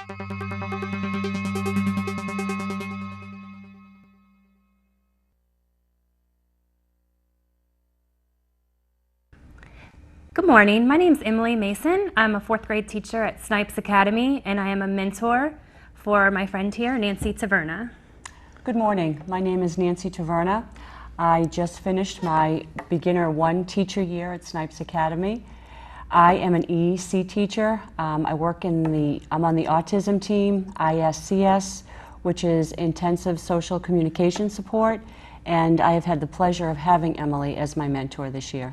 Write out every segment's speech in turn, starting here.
Good morning. My name is Emily Mason. I'm a fourth grade teacher at Snipes Academy, and I am a mentor for my friend here, Nancy Taverna. Good morning. My name is Nancy Taverna. I just finished my Beginner 1 teacher year at Snipes Academy. I am an EEC teacher. I'm on the autism team, ISCS, which is Intensive Social Communication Support, and I have had the pleasure of having Emily as my mentor this year.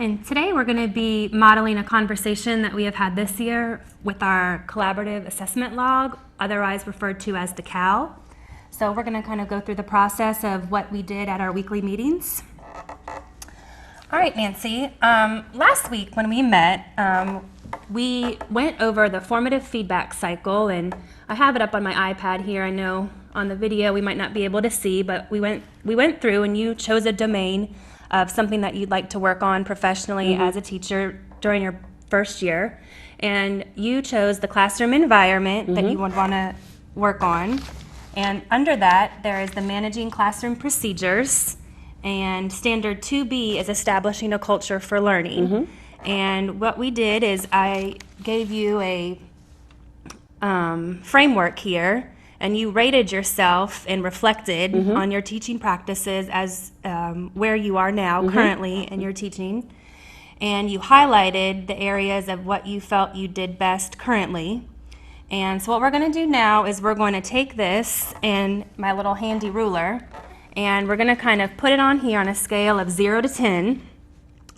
And today we're going to be modeling a conversation that we have had this year with our collaborative assessment log, otherwise referred to as the CAL. So we're going to kind of go through the process of what we did at our weekly meetings. All right, Nancy. Last week when we met, we went over the formative feedback cycle, and I have it up on my iPad here. I know on the video we might not be able to see, but we went through and you chose a domain of something that you'd like to work on professionally as a teacher during your first year. And you chose the classroom environment that you would want to work on. And under that, there is the managing classroom procedures. And standard 2B is establishing a culture for learning. And what we did is I gave you a framework here, and you rated yourself and reflected on your teaching practices as where you are now currently in your teaching. And you highlighted the areas of what you felt you did best currently. And so what we're going to do now is we're going to take this and my little handy ruler, and we're going to kind of put it on here on a scale of 0 to 10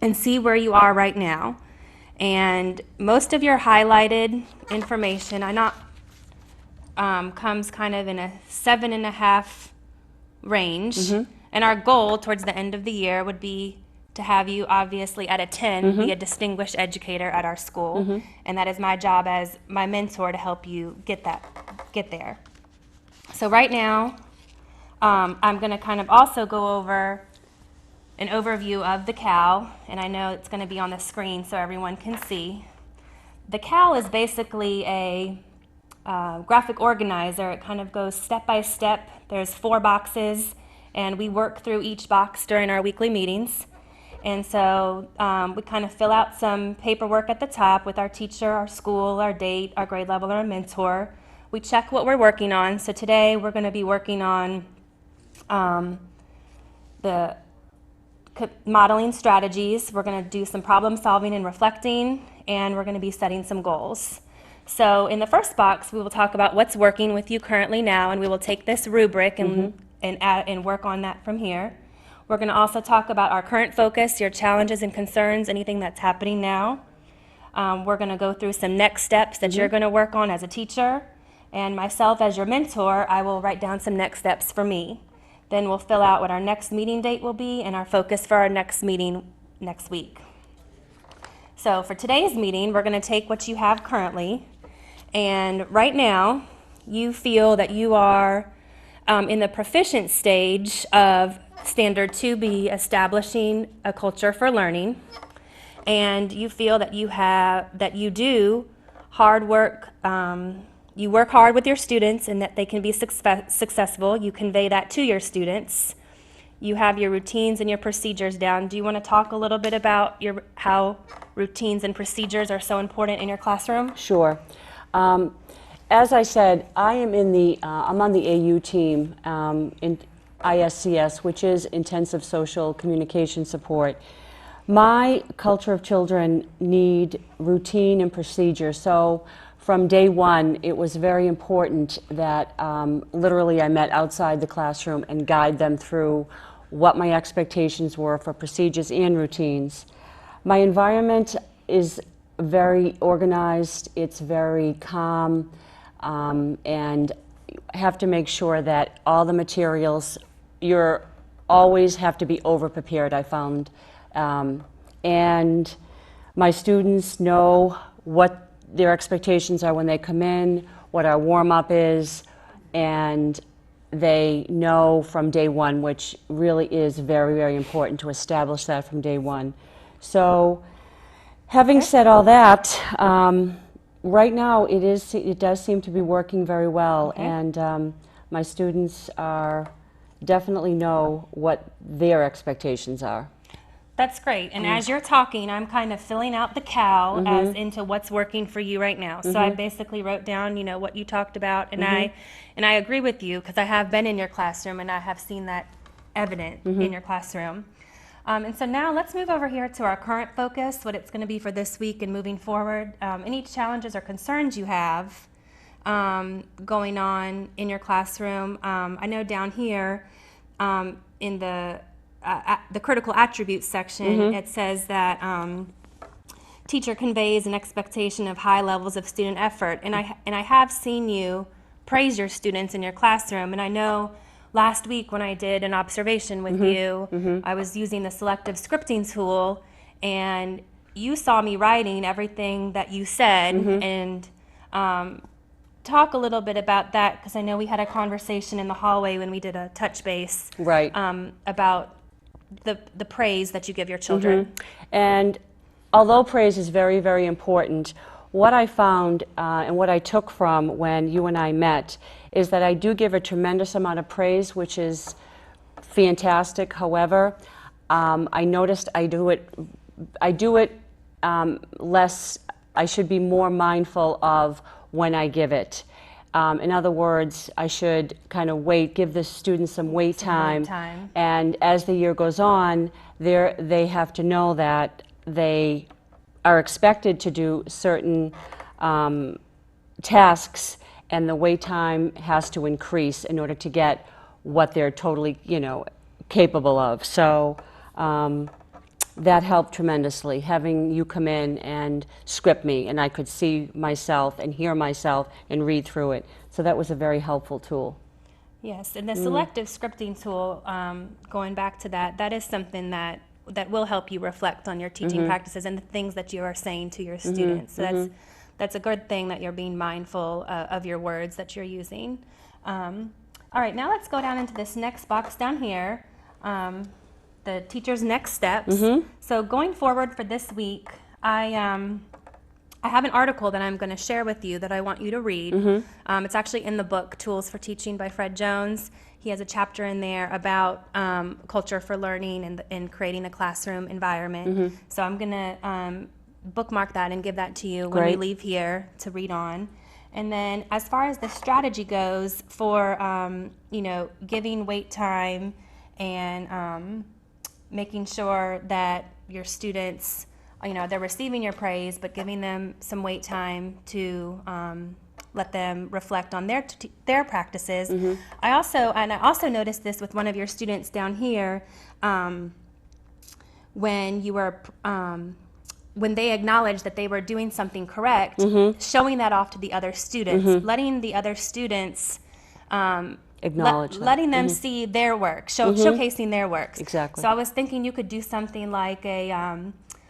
and see where you are right now. And most of your highlighted information, comes kind of in a 7.5 range. And our goal towards the end of the year would be to have you obviously at a 10 be a distinguished educator at our school. And that is my job as my mentor to help you get there. So right now, I'm going to kind of also go over an overview of the CAL, and I know it's going to be on the screen so everyone can see. The CAL is basically a graphic organizer. It kind of goes step by step. There's 4 boxes, and we work through each box during our weekly meetings. And so we kind of fill out some paperwork at the top with our teacher, our school, our date, our grade level, our mentor. We check what we're working on. So today we're going to be working on the modeling strategies. We're going to do some problem solving and reflecting, and we're going to be setting some goals. So in the first box, we will talk about what's working with you currently now, and we will take this rubric and work on that from here. We're going to also talk about our current focus, your challenges and concerns, anything that's happening now. We're going to go through some next steps that you're going to work on as a teacher, and myself as your mentor, I will write down some next steps for me. Then we'll fill out what our next meeting date will be and our focus for our next meeting next week. So for today's meeting, we're going to take what you have currently, and right now you feel that you are in the proficient stage of standard 2B, establishing a culture for learning, and you feel that you do hard work. You work hard with your students and that they can be successful. You convey that to your students. You have your routines and your procedures down. Do you want to talk a little bit about how routines and procedures are so important in your classroom? Sure. As I said, I'm on the AU team in ISCS, which is Intensive Social Communication Support. My culture of children need routine and procedure. So from day one, it was very important that literally I met outside the classroom and guide them through what my expectations were for procedures and routines. My environment is very organized, it's very calm, and have to make sure that all the materials, you're always have to be over-prepared, I found. And my students know what their expectations are when they come in, what our warm-up is, and they know from day one, which really is very, very important to establish that from day one. So having said all that, Right now, it does seem to be working very well, Okay. and my students are definitely know what their expectations are. That's great. And as you're talking, I'm kind of filling out the CAL as into what's working for you right now. So I basically wrote down, what you talked about, and I agree with you because I have been in your classroom and I have seen that evident in your classroom. And so now let's move over here to our current focus, what it's going to be for this week and moving forward. Any challenges or concerns you have going on in your classroom. I know down here in the critical attributes section, it says that teacher conveys an expectation of high levels of student effort, and I have seen you praise your students in your classroom, and I know last week when I did an observation with you, I was using the selective scripting tool, and you saw me writing everything that you said, and talk a little bit about that because I know we had a conversation in the hallway when we did a touch base Right. about the praise that you give your children. And although praise is very, very important, what I found and what I took from when you and I met is that I do give a tremendous amount of praise, which is fantastic. However, I noticed I do it less. I should be more mindful of when I give it. In other words, I should kind of give the students some wait time. And as the year goes on, they have to know that they are expected to do certain tasks, and the wait time has to increase in order to get what they're totally, capable of. So that helped tremendously, having you come in and script me, and I could see myself and hear myself and read through it. So that was a very helpful tool. Yes, and the selective scripting tool, going back to that, that is something that will help you reflect on your teaching practices and the things that you are saying to your students. So that's a good thing that you're being mindful of your words that you're using. All right, now let's go down into this next box down here. The teacher's next steps. So going forward for this week, I have an article that I'm going to share with you that I want you to read. It's actually in the book, Tools for Teaching by Fred Jones. He has a chapter in there about culture for learning and creating a classroom environment. So I'm going to bookmark that and give that to you when we leave here to read on. And then as far as the strategy goes for, giving wait time and making sure that your students, they're receiving your praise, but giving them some wait time to let them reflect on their practices. I also noticed this with one of your students down here when you were when they acknowledged that they were doing something correct, showing that off to the other students, letting the other students Acknowledge that. letting them see their work, showcasing their works. Exactly. So I was thinking you could do something like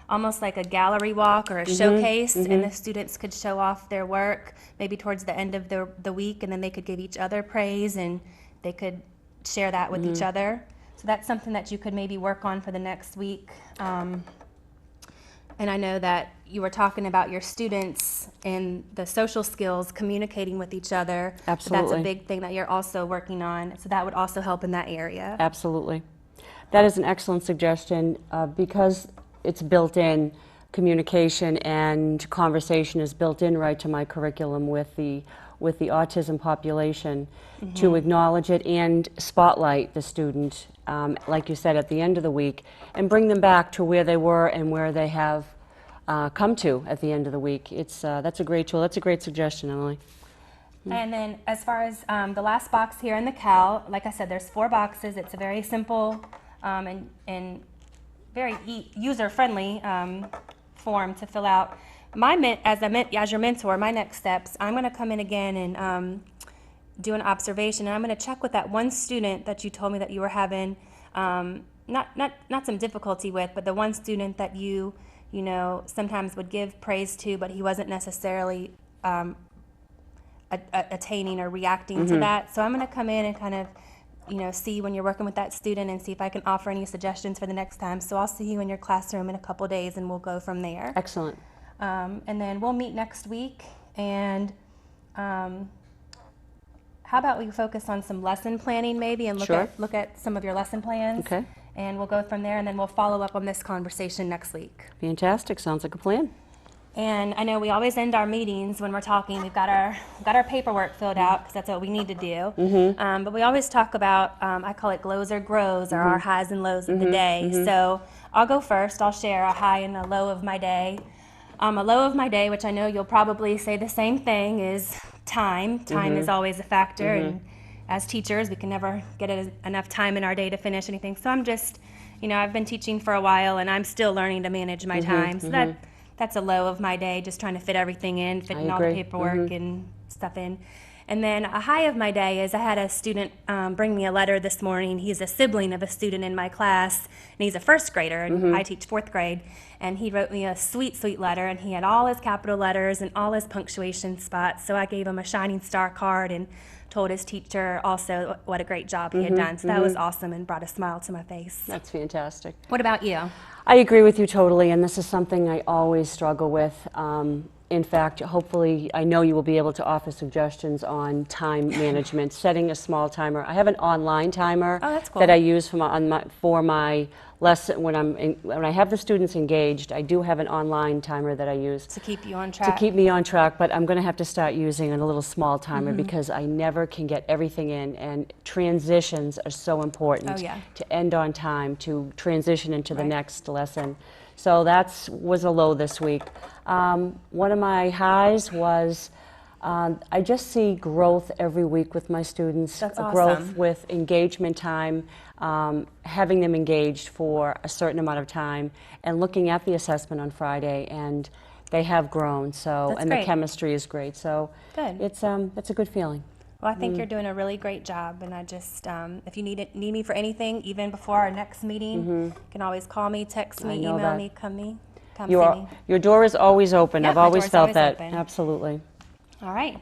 almost like a gallery walk or a showcase, and the students could show off their work maybe towards the end of the week, and then they could give each other praise and they could share that with each other. So that's something that you could maybe work on for the next week. And I know that you were talking about your students and the social skills, communicating with each other. Absolutely. That's a big thing that you're also working on. So that would also help in that area. Absolutely. That is an excellent suggestion because it's built in. Communication and conversation is built in right to my curriculum with the autism population, to acknowledge it and spotlight the student, like you said, at the end of the week, and bring them back to where they were and where they have come to at the end of the week. That's a great tool. That's a great suggestion, Emily. And then as far as the last box here in the CAL, like I said, there's 4 boxes. It's a very simple and very user-friendly form to fill out. As your mentor, my next steps, I'm going to come in again and do an observation, and I'm going to check with that one student that you told me that you were having not some difficulty with, but the one student that you sometimes would give praise to, but he wasn't necessarily attaining or reacting to that. So I'm going to come in and kind of see when you're working with that student and see if I can offer any suggestions for the next time. So I'll see you in your classroom in a couple days and we'll go from there. Excellent. And then we'll meet next week And how about we focus on some lesson planning maybe and Sure. look at some of your lesson plans. Okay. And we'll go from there, and then we'll follow up on this conversation next week. Fantastic. Sounds like a plan. And I know we always end our meetings when we're talking. We've got our paperwork filled out because that's what we need to do. But we always talk about I call it glows or grows, or our highs and lows of the day. So I'll go first. I'll share a high and a low of my day. A low of my day, which I know you'll probably say the same thing, is time. Time is always a factor, and as teachers, we can never get enough time in our day to finish anything. So I'm just, I've been teaching for a while, and I'm still learning to manage my time. So that's a low of my day, just trying to fit everything in, fitting all the agree. paperwork and stuff in. And then a high of my day is I had a student bring me a letter this morning. He's a sibling of a student in my class, and he's a first grader, and I teach fourth grade. And he wrote me a sweet, sweet letter, and he had all his capital letters and all his punctuation spots. So I gave him a Shining Star card and told his teacher also what a great job he had done. So that was awesome and brought a smile to my face. That's fantastic. What about you? I agree with you totally, and this is something I always struggle with. In fact, hopefully, I know you will be able to offer suggestions on time management, setting a small timer. I have an online timer Oh, that's cool. that I use for my lesson when I have the students engaged. I do have an online timer that I use To keep you on to track. keep me on track, but I'm going to have to start using a little small timer because I never can get everything in, and transitions are so important Oh, yeah. to end on time, to transition into the Right. next lesson. So that was a low this week. One of my highs was I just see growth every week with my students. That's Growth awesome. with engagement time, having them engaged for a certain amount of time, and looking at the assessment on Friday, and they have grown. So, That's and great. the chemistry is great. So, Good. it's a good feeling. Well, I think you're doing a really great job, and I just, if you need me for anything, even before our next meeting, you can always call me, text me, I know email that. me, come see me. Your door is always open. Yeah, I've my always door's felt always that. open. Absolutely. All right.